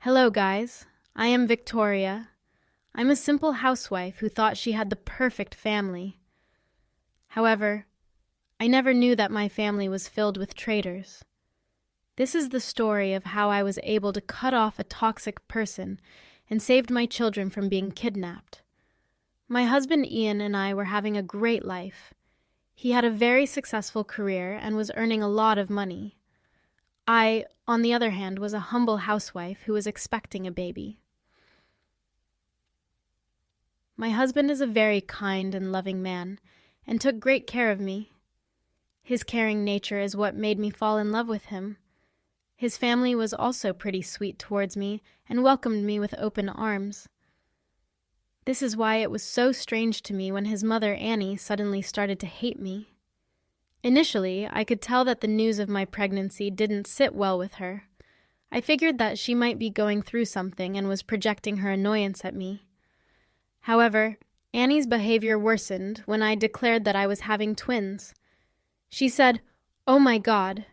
Hello, guys. I am Victoria. I'm a simple housewife who thought she had the perfect family. However, I never knew that my family was filled with traitors. This is the story of how I was able to cut off a toxic person and saved my children from being kidnapped. My husband Ian and I were having a great life. He had a very successful career and was earning a lot of money. I, on the other hand, was a humble housewife who was expecting a baby. My husband is a very kind and loving man, and took great care of me. His caring nature is what made me fall in love with him. His family was also pretty sweet towards me and welcomed me with open arms. This is why it was so strange to me when his mother Annie suddenly started to hate me. Initially, I could tell that the news of my pregnancy didn't sit well with her. I figured that she might be going through something and was projecting her annoyance at me. However, Annie's behavior worsened when I declared that I was having twins. She said, "Oh my God,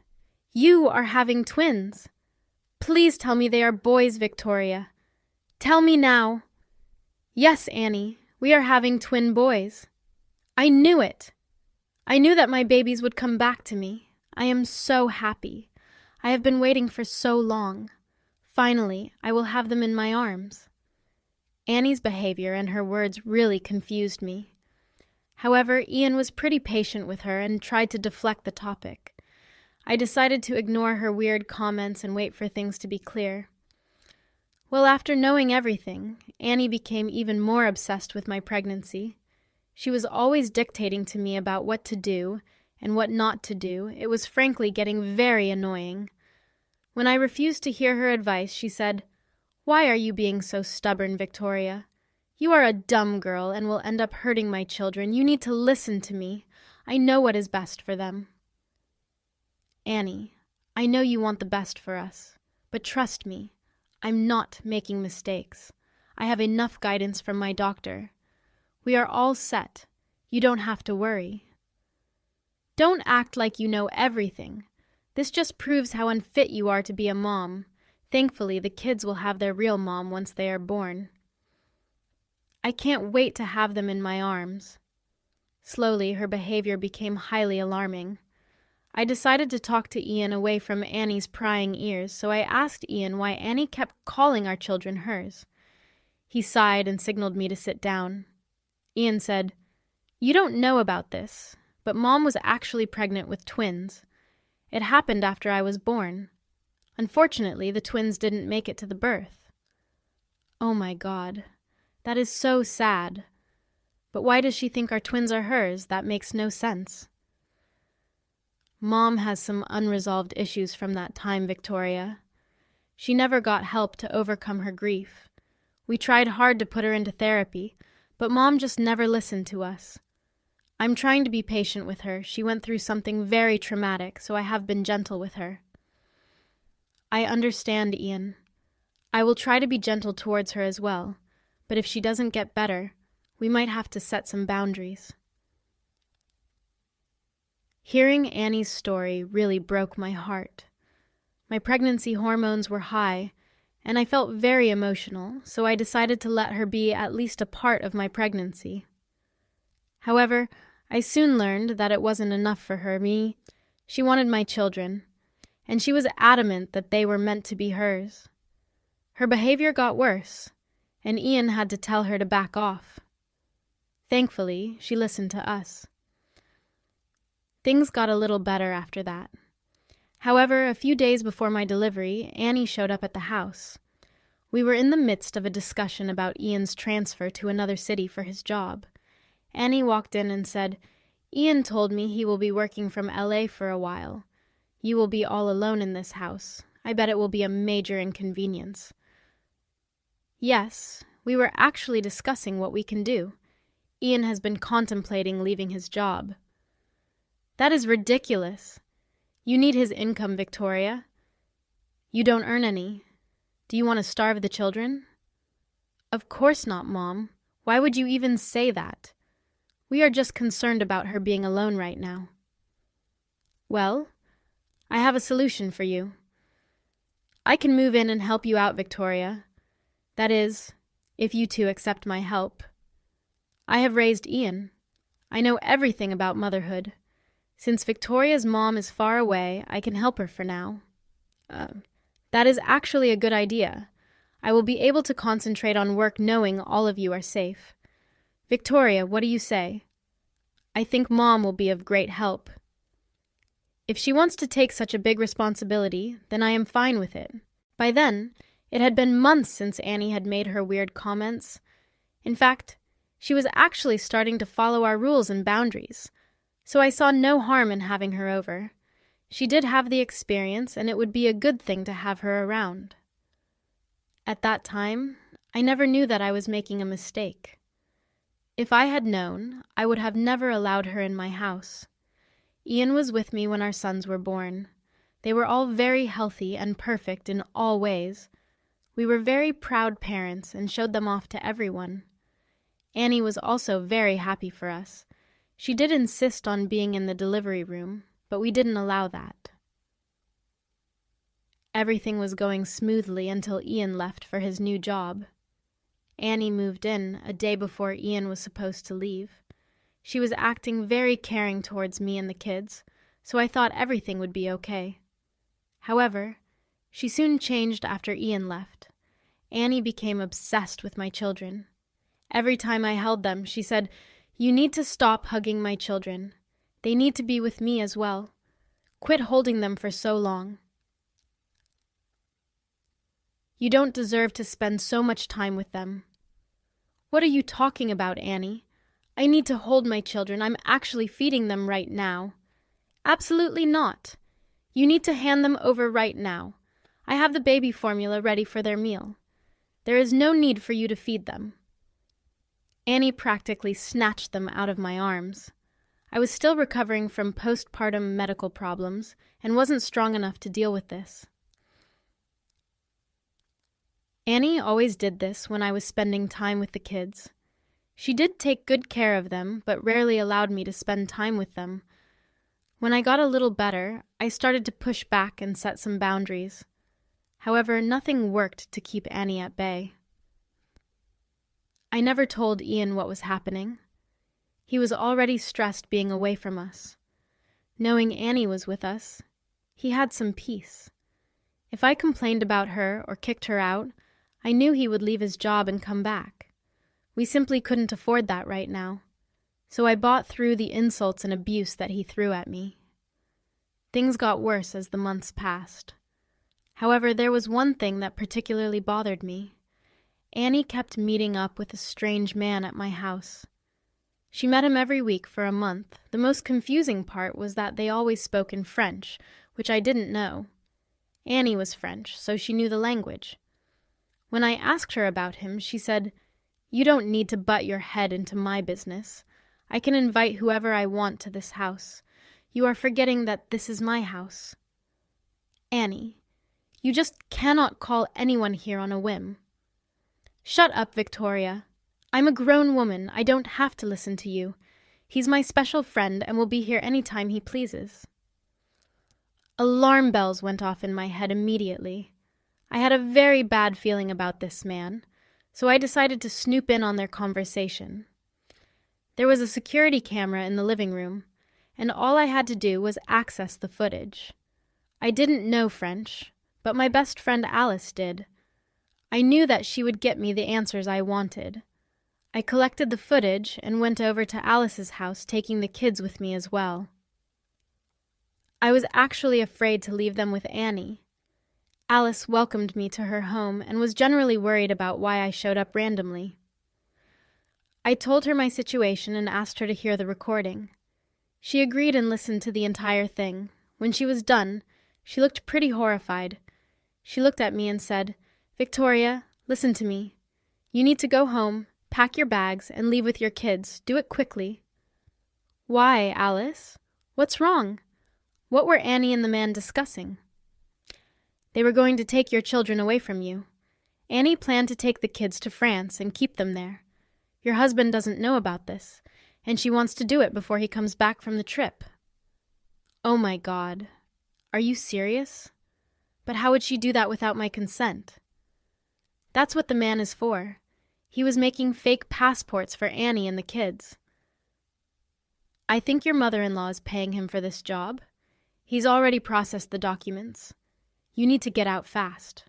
you are having twins. Please tell me they are boys, Victoria. Tell me now." "Yes, Annie, we are having twin boys." "I knew it. I knew that my babies would come back to me. I am so happy. I have been waiting for so long. Finally, I will have them in my arms." Annie's behavior and her words really confused me. However, Ian was pretty patient with her and tried to deflect the topic. I decided to ignore her weird comments and wait for things to be clear. Well, after knowing everything, Annie became even more obsessed with my pregnancy. She was always dictating to me about what to do and what not to do. It was frankly getting very annoying. When I refused to hear her advice, she said, "Why are you being so stubborn, Victoria? You are a dumb girl and will end up hurting my children. You need to listen to me. I know what is best for them." "Annie, I know you want the best for us, but trust me, I'm not making mistakes. I have enough guidance from my doctor. We are all set. You don't have to worry." "Don't act like you know everything. This just proves how unfit you are to be a mom. Thankfully, the kids will have their real mom once they are born." "I can't wait to have them in my arms." Slowly, her behavior became highly alarming. I decided to talk to Ian away from Annie's prying ears, so I asked Ian why Annie kept calling our children hers. He sighed and signaled me to sit down. Ian said, "You don't know about this, but Mom was actually pregnant with twins. It happened after I was born. Unfortunately, the twins didn't make it to the birth." "Oh my God, that is so sad. But why does she think our twins are hers? That makes no sense." "Mom has some unresolved issues from that time, Victoria. She never got help to overcome her grief. We tried hard to put her into therapy, but Mom just never listened to us. I'm trying to be patient with her. She went through something very traumatic, so I have been gentle with her." "I understand, Ian. I will try to be gentle towards her as well, but if she doesn't get better, we might have to set some boundaries." Hearing Annie's story really broke my heart. My pregnancy hormones were high, and I felt very emotional, so I decided to let her be at least a part of my pregnancy. However, I soon learned that it wasn't enough for her, me. She wanted my children, and she was adamant that they were meant to be hers. Her behavior got worse, and Ian had to tell her to back off. Thankfully, she listened to us. Things got a little better after that. However, a few days before my delivery, Annie showed up at the house. We were in the midst of a discussion about Ian's transfer to another city for his job. Annie walked in and said, "Ian told me he will be working from LA for a while. You will be all alone in this house. I bet it will be a major inconvenience." "Yes, we were actually discussing what we can do. Ian has been contemplating leaving his job." "That is ridiculous. You need his income, Victoria. You don't earn any. Do you want to starve the children?" "Of course not, Mom. Why would you even say that? We are just concerned about her being alone right now." "Well, I have a solution for you. I can move in and help you out, Victoria. That is, if you two accept my help. I have raised Ian. I know everything about motherhood. Since Victoria's mom is far away, I can help her for now. That is actually a good idea. I will be able to concentrate on work knowing all of you are safe. Victoria, what do you say? I think Mom will be of great help. If she wants to take such a big responsibility, then I am fine with it. By then, it had been months since Annie had made her weird comments. In fact, she was actually starting to follow our rules and boundaries, so I saw no harm in having her over. She did have the experience, and it would be a good thing to have her around. At that time, I never knew that I was making a mistake. If I had known, I would have never allowed her in my house. Ian was with me when our sons were born. They were all very healthy and perfect in all ways. We were very proud parents and showed them off to everyone. Annie was also very happy for us. She did insist on being in the delivery room, but we didn't allow that. Everything was going smoothly until Ian left for his new job. Annie moved in a day before Ian was supposed to leave. She was acting very caring towards me and the kids, so I thought everything would be okay. However, she soon changed after Ian left. Annie became obsessed with my children. Every time I held them, she said, "You need to stop hugging my children. They need to be with me as well. Quit holding them for so long. You don't deserve to spend so much time with them." "What are you talking about, Annie? I need to hold my children. I'm actually feeding them right now." "Absolutely not. You need to hand them over right now. I have the baby formula ready for their meal. There is no need for you to feed them." Annie practically snatched them out of my arms. I was still recovering from postpartum medical problems and wasn't strong enough to deal with this. Annie always did this when I was spending time with the kids. She did take good care of them, but rarely allowed me to spend time with them. When I got a little better, I started to push back and set some boundaries. However, nothing worked to keep Annie at bay. I never told Ian what was happening. He was already stressed being away from us. Knowing Annie was with us, he had some peace. If I complained about her or kicked her out, I knew he would leave his job and come back. We simply couldn't afford that right now, so I bought through the insults and abuse that he threw at me. Things got worse as the months passed. However, there was one thing that particularly bothered me. Annie kept meeting up with a strange man at my house. She met him every week for a month. The most confusing part was that they always spoke in French, which I didn't know. Annie was French, so she knew the language. When I asked her about him, she said, "You don't need to butt your head into my business. I can invite whoever I want to this house. You are forgetting that this is my house." "Annie, you just cannot call anyone here on a whim." "Shut up, Victoria. I'm a grown woman. I don't have to listen to you. He's my special friend and will be here any time he pleases." Alarm bells went off in my head immediately. I had a very bad feeling about this man, so I decided to snoop in on their conversation. There was a security camera in the living room, and all I had to do was access the footage. I didn't know French, but my best friend Alice did. I knew that she would get me the answers I wanted. I collected the footage and went over to Alice's house, taking the kids with me as well. I was actually afraid to leave them with Annie. Alice welcomed me to her home and was generally worried about why I showed up randomly. I told her my situation and asked her to hear the recording. She agreed and listened to the entire thing. When she was done, she looked pretty horrified. She looked at me and said, "Victoria, listen to me. You need to go home, pack your bags, and leave with your kids. Do it quickly." "Why, Alice? What's wrong? What were Annie and the man discussing?" "They were going to take your children away from you. Annie planned to take the kids to France and keep them there. Your husband doesn't know about this, and she wants to do it before he comes back from the trip." "Oh my God. Are you serious?" But how would she do that without my consent? That's what the man is for. He was making fake passports for Annie and the kids. I think your mother-in-law is paying him for this job. He's already processed the documents. You need to get out fast.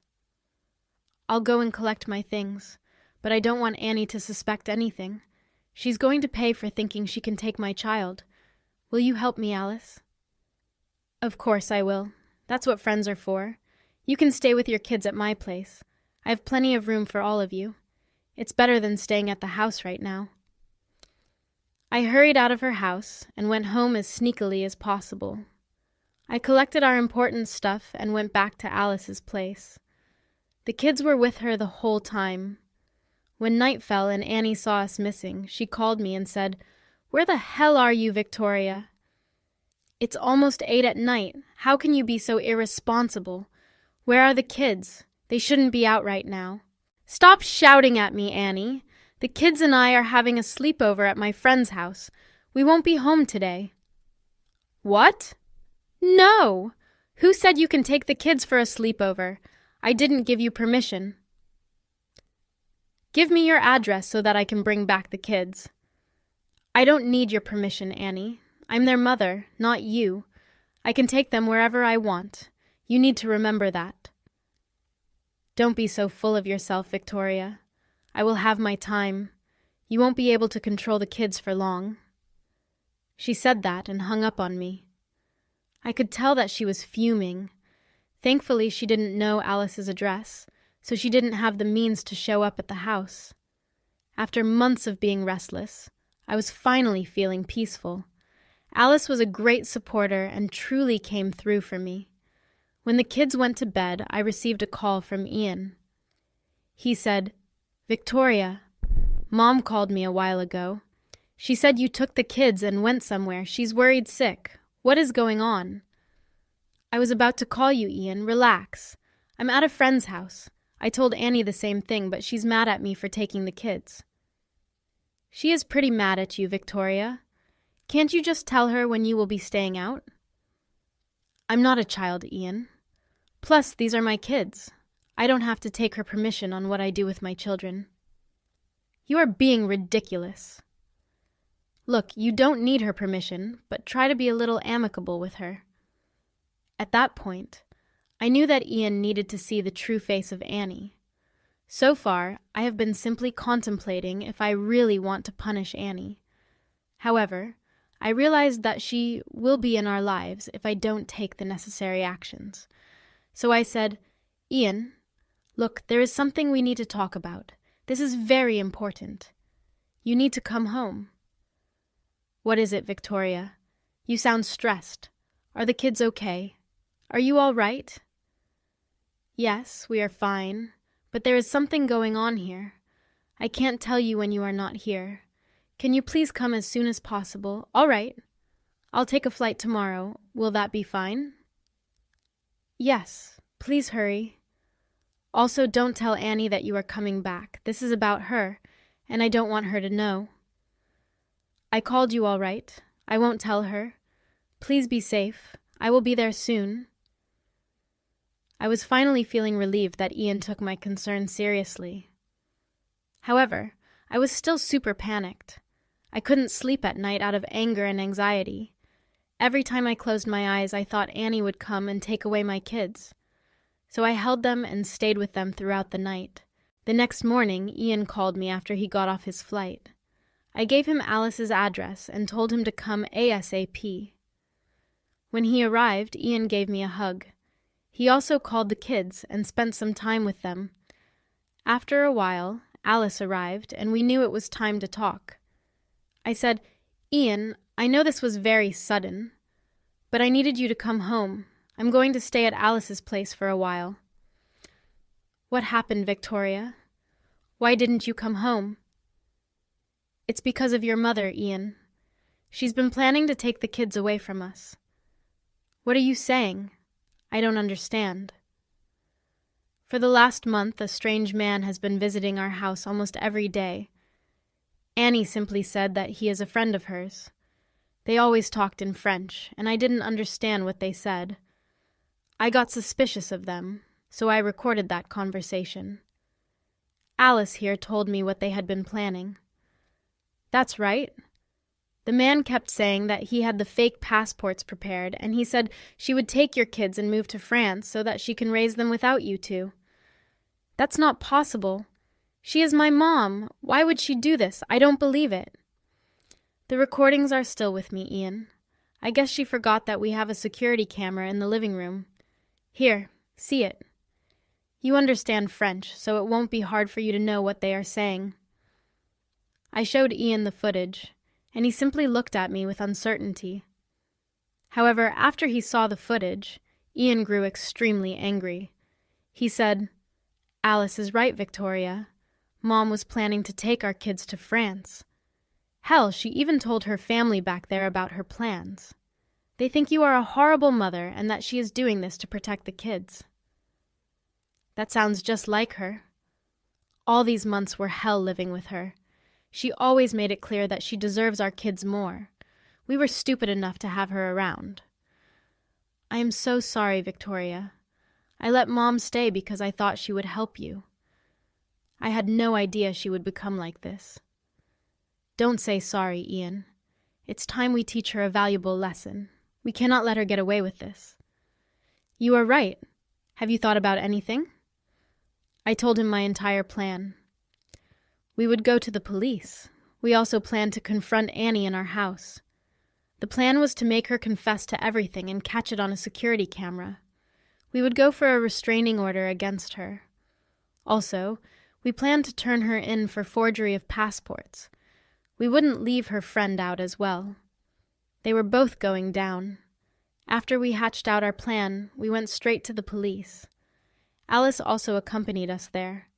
I'll go and collect my things, but I don't want Annie to suspect anything. She's going to pay for thinking she can take my child. Will you help me, Alice? Of course I will. That's what friends are for. You can stay with your kids at my place. I have plenty of room for all of you. It's better than staying at the house right now. I hurried out of her house and went home as sneakily as possible. I collected our important stuff and went back to Alice's place. The kids were with her the whole time. When night fell and Annie saw us missing, she called me and said, "Where the hell are you, Victoria? It's almost 8 at night. How can you be so irresponsible? Where are the kids? They shouldn't be out right now." "Stop shouting at me, Annie. The kids and I are having a sleepover at my friend's house. We won't be home today." "What?" "No! Who said you can take the kids for a sleepover? I didn't give you permission." "Give me your address so that I can bring back the kids." "I don't need your permission, Annie. I'm their mother, not you. I can take them wherever I want. You need to remember that." "Don't be so full of yourself, Victoria. I will have my time. You won't be able to control the kids for long." She said that and hung up on me. I could tell that she was fuming. Thankfully, she didn't know Alice's address, so she didn't have the means to show up at the house. After months of being restless, I was finally feeling peaceful. Alice was a great supporter and truly came through for me. When the kids went to bed, I received a call from Ian. He said, "Victoria, Mom called me a while ago. She said you took the kids and went somewhere. She's worried sick. What is going on?" "I was about to call you, Ian. Relax. I'm at a friend's house. I told Annie the same thing, but she's mad at me for taking the kids." "She is pretty mad at you, Victoria. Can't you just tell her when you will be staying out?" "I'm not a child, Ian. Plus, these are my kids. I don't have to take her permission on what I do with my children." "You are being ridiculous." "Look, you don't need her permission, but try to be a little amicable with her." At that point, I knew that Ian needed to see the true face of Annie. So far, I have been simply contemplating if I really want to punish Annie. However, I realized that she will be in our lives if I don't take the necessary actions. So I said, "Ian, look, there is something we need to talk about. This is very important. You need to come home." "What is it, Victoria? You sound stressed. Are the kids okay? Are you all right?" "Yes, we are fine, but there is something going on here. I can't tell you when you are not here. Can you please come as soon as possible?" "All right. I'll take a flight tomorrow. Will that be fine?" "Yes, please hurry. Also, don't tell Annie that you are coming back. This is about her, and I don't want her to know." "I called you all right. I won't tell her. Please be safe. I will be there soon." I was finally feeling relieved that Ian took my concern seriously. However, I was still super panicked. I couldn't sleep at night out of anger and anxiety. Every time I closed my eyes, I thought Annie would come and take away my kids. So I held them and stayed with them throughout the night. The next morning, Ian called me after he got off his flight. I gave him Alice's address and told him to come ASAP. When he arrived, Ian gave me a hug. He also called the kids and spent some time with them. After a while, Alice arrived, and we knew it was time to talk. I said, "Ian, I know this was very sudden, but I needed you to come home. I'm going to stay at Alice's place for a while." "What happened, Victoria? Why didn't you come home?" "It's because of your mother, Ian. She's been planning to take the kids away from us." "What are you saying? I don't understand." "For the last month, a strange man has been visiting our house almost every day. Annie simply said that he is a friend of hers. They always talked in French, and I didn't understand what they said. I got suspicious of them, so I recorded that conversation. Alice here told me what they had been planning. That's right. The man kept saying that he had the fake passports prepared, and he said she would take your kids and move to France so that she can raise them without you two. That's not possible. She is my mom. Why would she do this? I don't believe it. The recordings are still with me, Ian. I guess she forgot that we have a security camera in the living room. Here, see it. You understand French, so it won't be hard for you to know what they are saying. I showed Ian the footage, and he simply looked at me with uncertainty. However, after he saw the footage, Ian grew extremely angry. He said, "Alice is right, Victoria. Mom was planning to take our kids to France. Hell, she even told her family back there about her plans. They think you are a horrible mother and that she is doing this to protect the kids." That sounds just like her. All these months were hell living with her. She always made it clear that she deserves our kids more. We were stupid enough to have her around. I am so sorry, Victoria. I let Mom stay because I thought she would help you. I had no idea she would become like this. Don't say sorry, Ian. It's time we teach her a valuable lesson. We cannot let her get away with this. You are right. Have you thought about anything? I told him my entire plan. We would go to the police. We also planned to confront Annie in our house. The plan was to make her confess to everything and catch it on a security camera. We would go for a restraining order against her. Also, we planned to turn her in for forgery of passports. We wouldn't leave her friend out as well. They were both going down. After we hatched out our plan, we went straight to the police. Alice also accompanied us there.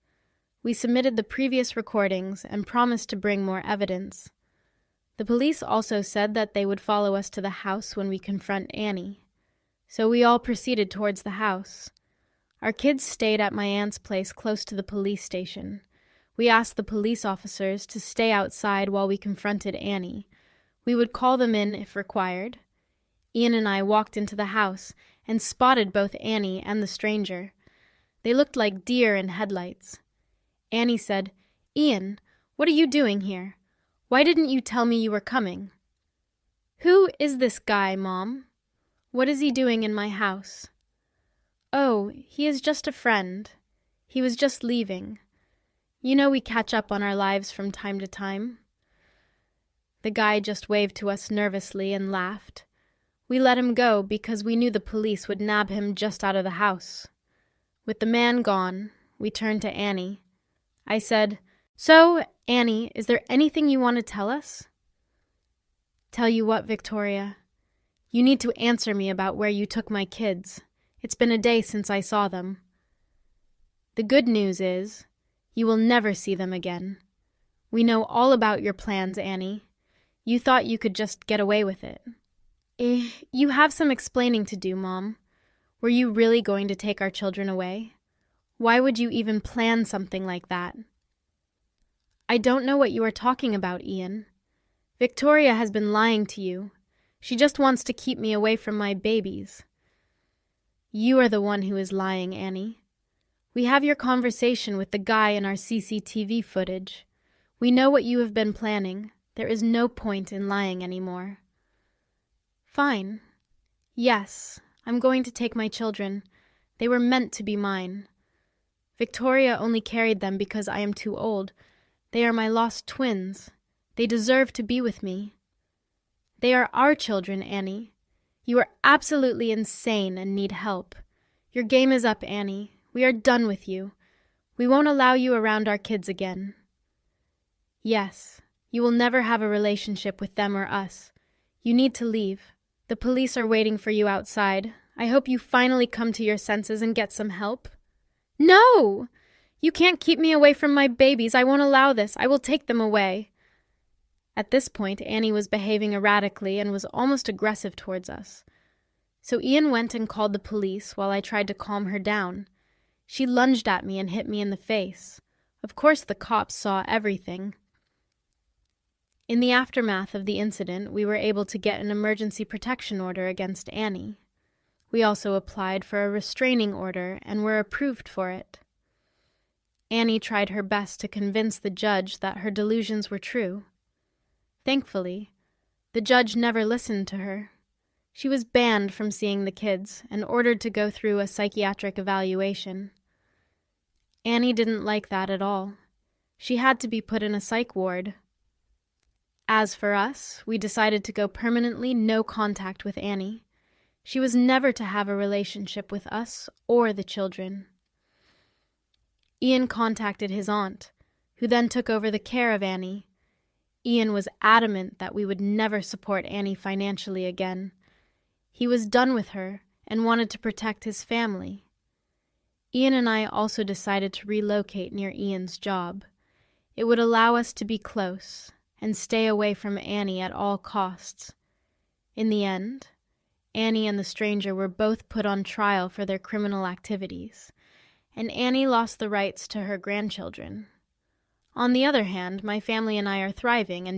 We submitted the previous recordings and promised to bring more evidence. The police also said that they would follow us to the house when we confront Annie. So we all proceeded towards the house. Our kids stayed at my aunt's place close to the police station. We asked the police officers to stay outside while we confronted Annie. We would call them in if required. Ian and I walked into the house and spotted both Annie and the stranger. They looked like deer in headlights. Annie said, "Ian, what are you doing here? Why didn't you tell me you were coming?" "Who is this guy, Mom? What is he doing in my house?" "Oh, he is just a friend. He was just leaving. You know we catch up on our lives from time to time." The guy just waved to us nervously and laughed. We let him go because we knew the police would nab him just out of the house. With the man gone, we turned to Annie. I said, "So, Annie, is there anything you want to tell us?" "Tell you what, Victoria? You need to answer me about where you took my kids. It's been a day since I saw them. The good news is, you will never see them again. We know all about your plans, Annie. You thought you could just get away with it." You have some explaining to do, Mom. Were you really going to take our children away? Why would you even plan something like that?" "I don't know what you are talking about, Ian. Victoria has been lying to you. She just wants to keep me away from my babies." "You are the one who is lying, Annie. We have your conversation with the guy in our CCTV footage. We know what you have been planning. There is no point in lying anymore." "Fine. Yes, I'm going to take my children. They were meant to be mine. Victoria only carried them because I am too old. They are my lost twins. They deserve to be with me. They are our children, Annie. You are absolutely insane and need help. Your game is up, Annie. We are done with you. We won't allow you around our kids again." "Yes, you will never have a relationship with them or us. You need to leave. The police are waiting for you outside. I hope you finally come to your senses and get some help." "No! You can't keep me away from my babies. I won't allow this. I will take them away." At this point, Annie was behaving erratically and was almost aggressive towards us. So Ian went and called the police while I tried to calm her down. She lunged at me and hit me in the face. Of course the cops saw everything. In the aftermath of the incident, we were able to get an emergency protection order against Annie. We also applied for a restraining order and were approved for it. Annie tried her best to convince the judge that her delusions were true. Thankfully, the judge never listened to her. She was banned from seeing the kids and ordered to go through a psychiatric evaluation. Annie didn't like that at all. She had to be put in a psych ward. As for us, we decided to go permanently no contact with Annie. She was never to have a relationship with us or the children. Ian contacted his aunt, who then took over the care of Annie. Ian was adamant that we would never support Annie financially again. He was done with her and wanted to protect his family. Ian and I also decided to relocate near Ian's job. It would allow us to be close and stay away from Annie at all costs. In the end, Annie and the stranger were both put on trial for their criminal activities, and Annie lost the rights to her grandchildren. On the other hand, my family and I are thriving and